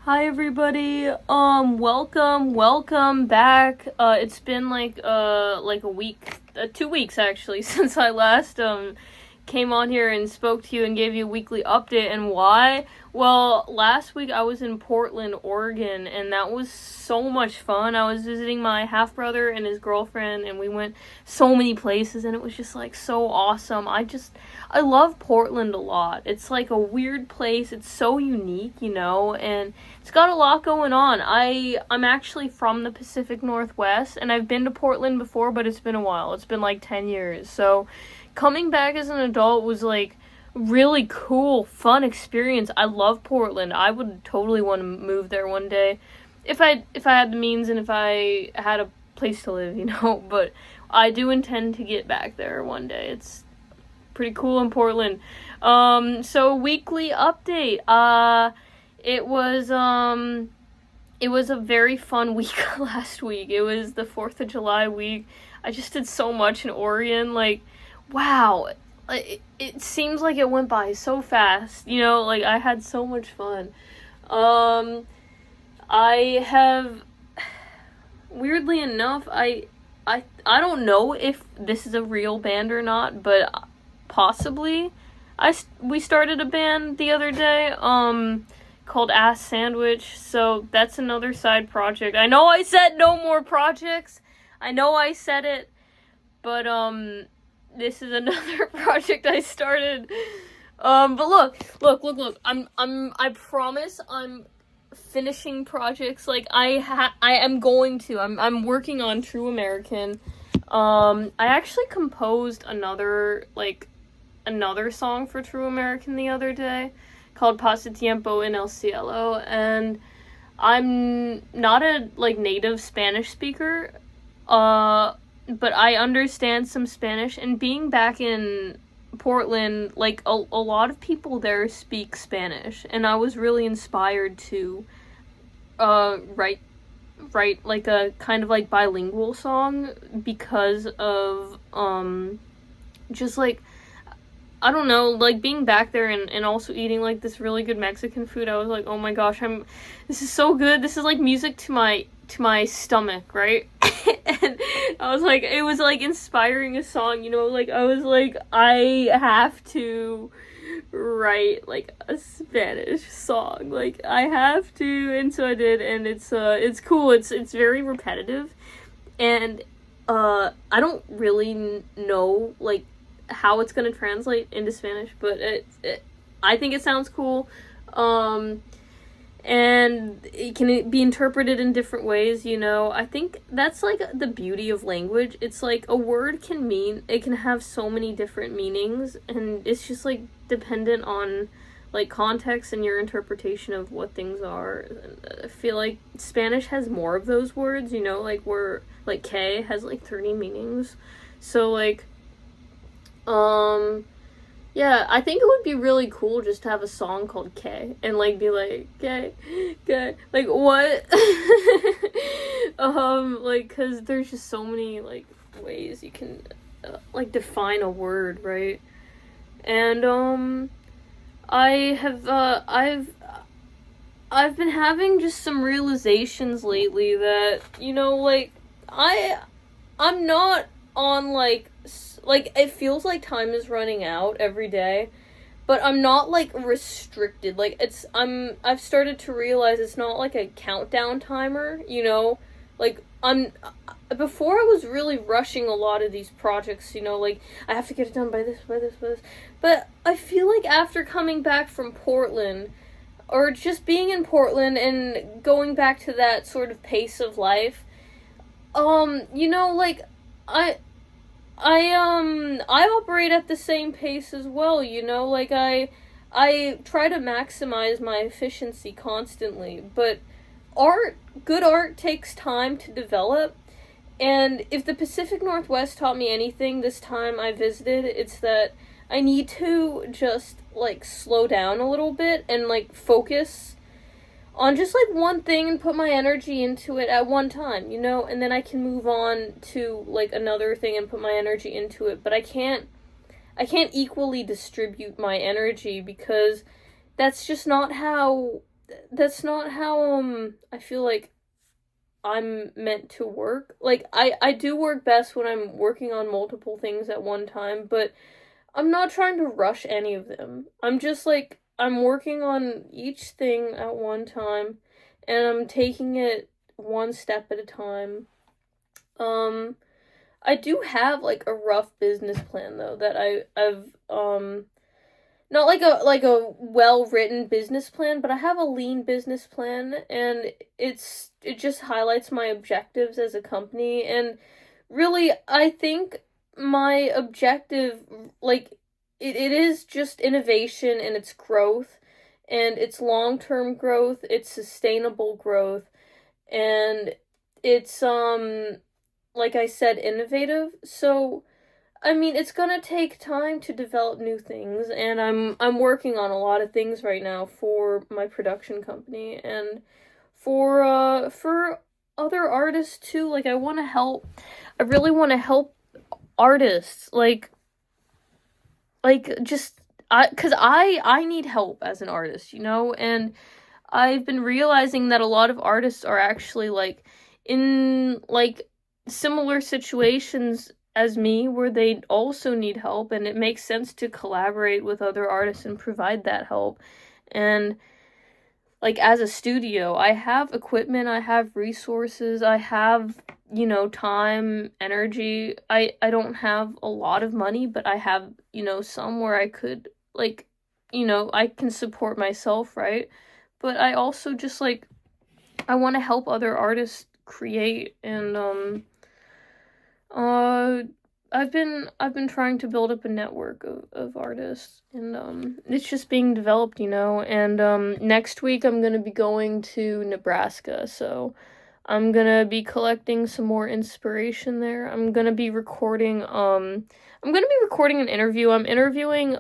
Hi everybody. Welcome back. It's been like a week, 2 weeks actually since I last came on here and spoke to you and gave you a weekly update. And why? Well, last week I was in Portland, Oregon, and that was so much fun. I was visiting my half brother and his girlfriend, and we went so many places, and it was just like so awesome. I love Portland a lot. It's like a weird place. It's so unique, and it's got a lot going on. I'm actually from the Pacific Northwest, and I've been to Portland before, but it's been a while. It's been like 10 years. So coming back as an adult was like really cool, fun experience. I love Portland. I would totally want to move there one day if I had the means and if I had a place to live, but I do intend to get back there one day. It's pretty cool in Portland. So weekly update. It was a very fun week last week. It was the 4th of July week. I just did so much in Oregon. Like, wow. It seems like it went by so fast. Like I had so much fun. I have, weirdly enough, I don't know if this is a real band or not, but possibly. We started a band the other day, called Ass Sandwich, so that's another side project. I know I said no more projects. I know I said it, but, this is another project I started. But look. I promise I'm finishing projects. Like, I am going to. I'm working on True American. I actually composed another song for True American the other day called Pasa Tiempo en el Cielo, and I'm not a native Spanish speaker, but I understand some Spanish, and being back in Portland, a lot of people there speak Spanish, and I was really inspired to write like a kind of like bilingual song because of just I don't know, being back there and also eating this really good Mexican food. I was like, oh my gosh, this is so good. This is like music to my stomach, right? And I was like, it was inspiring a song, I was like, I have to write a Spanish song. I have to, and so I did, and it's cool. It's very repetitive, and I don't really know how it's gonna translate into Spanish, but I think it sounds cool, and it can be interpreted in different ways. I think that's the beauty of language. It's a word can have so many different meanings, and it's just dependent on context and your interpretation of what things are. I feel like Spanish has more of those words, where K has 30 meanings, so yeah, I think it would be really cool just to have a song called K and be K, what? Cause there's just so many ways you can define a word, right? And I've been having just some realizations lately that I'm not on it feels like time is running out every day, but I'm not restricted. I've started to realize it's not a countdown timer, before I was really rushing a lot of these projects, I have to get it done by this. But I feel after coming back from Portland, or just being in Portland and going back to that sort of pace of life, I operate at the same pace as well, I try to maximize my efficiency constantly, but good art takes time to develop, and if the Pacific Northwest taught me anything this time I visited, it's that I need to just, slow down a little bit and, focus on just one thing and put my energy into it at one time, and then I can move on to another thing and put my energy into it. But I can't equally distribute my energy, because that's just not how that's not how I feel like I'm meant to work. Like I do work best when I'm working on multiple things at one time, but I'm not trying to rush any of them. I'm just like I'm working on each thing at one time and I'm taking it one step at a time. Um I do have like a rough business plan though that I've not like a well-written business plan, but I have a lean business plan and it just highlights my objectives as a company and really I think my objective like it is just innovation and it's growth and it's long-term growth, it's sustainable growth and it's like I said innovative. So I mean, it's gonna take time to develop new things, and I'm working on a lot of things right now for my production company and for other artists too. Like I want to help. I really want to help artists. Like just cuz I need help as an artist, you know? And I've been realizing that a lot of artists are actually like in like similar situations as me where they also need help and it makes sense to collaborate with other artists and provide that help. And like as a studio, I have equipment, I have resources, I have, you know, time, energy. I don't have a lot of money, but I have, you know, some where I could like, you know, I can support myself, right? But I also just like I want to help other artists create and uh I've been trying to build up a network of artists and it's just being developed, you know. And next week I'm going to be going to Nebraska. So I'm going to be collecting some more inspiration there. I'm going to be recording an interview. I'm interviewing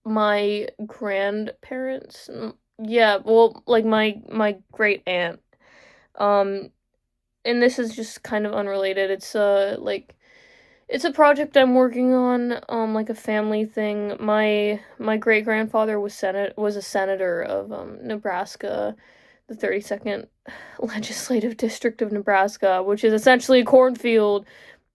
my grandparents. Yeah, well, like my great aunt. Um and this is just kind of unrelated. It's like it's a project I'm working on, like a family thing. My great grandfather was a senator of Nebraska, the 32nd legislative district of Nebraska, which is essentially a cornfield.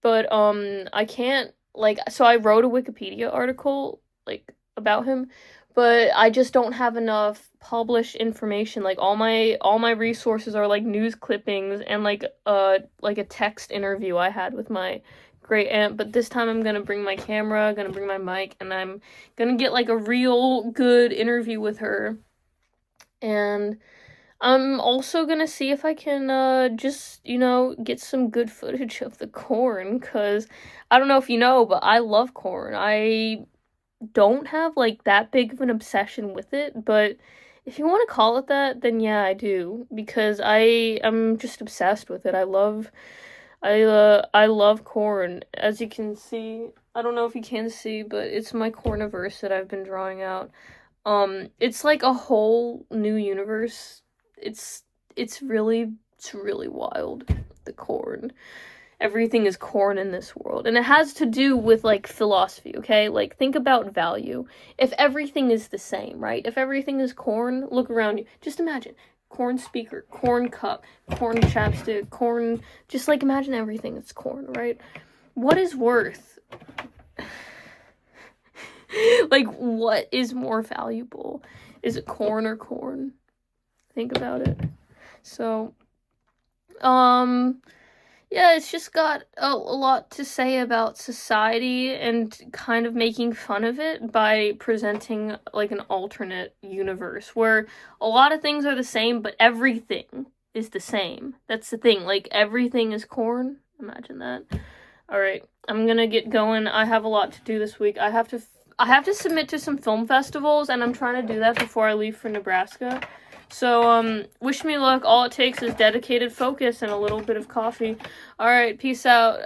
But I can't like so I wrote a Wikipedia article like about him, but I just don't have enough published information. Like all my resources are like news clippings and like a text interview I had with my great aunt. But this time I'm gonna bring my camera, gonna bring my mic, and I'm gonna get like a real good interview with her. And I'm also gonna see if I can just, you know, get some good footage of the corn, cause I don't know if you know, but I love corn. I don't have like that big of an obsession with it, but if you want to call it that, then yeah, I do because I'm just obsessed with it. I love corn. As you can see, I don't know if you can see, but it's my corniverse that I've been drawing out. It's like a whole new universe. It's it's really wild. The corn. Everything is corn in this world. And it has to do with like philosophy, okay? Like think about value. If everything is the same, right? If everything is corn, look around you. Just imagine corn speaker, corn cup, corn chapstick, corn, just like imagine everything is corn, right? What is worth? Like what is more valuable? Is it corn or corn? Think about it. So, yeah, it's just got a lot to say about society and kind of making fun of it by presenting like an alternate universe where a lot of things are the same, but everything is the same. That's the thing. Like everything is corn. Imagine that. All right, I'm gonna get going. I have a lot to do this week. I have to submit to some film festivals, and I'm trying to do that before I leave for Nebraska. So, wish me luck. All it takes is dedicated focus and a little bit of coffee. Alright, peace out.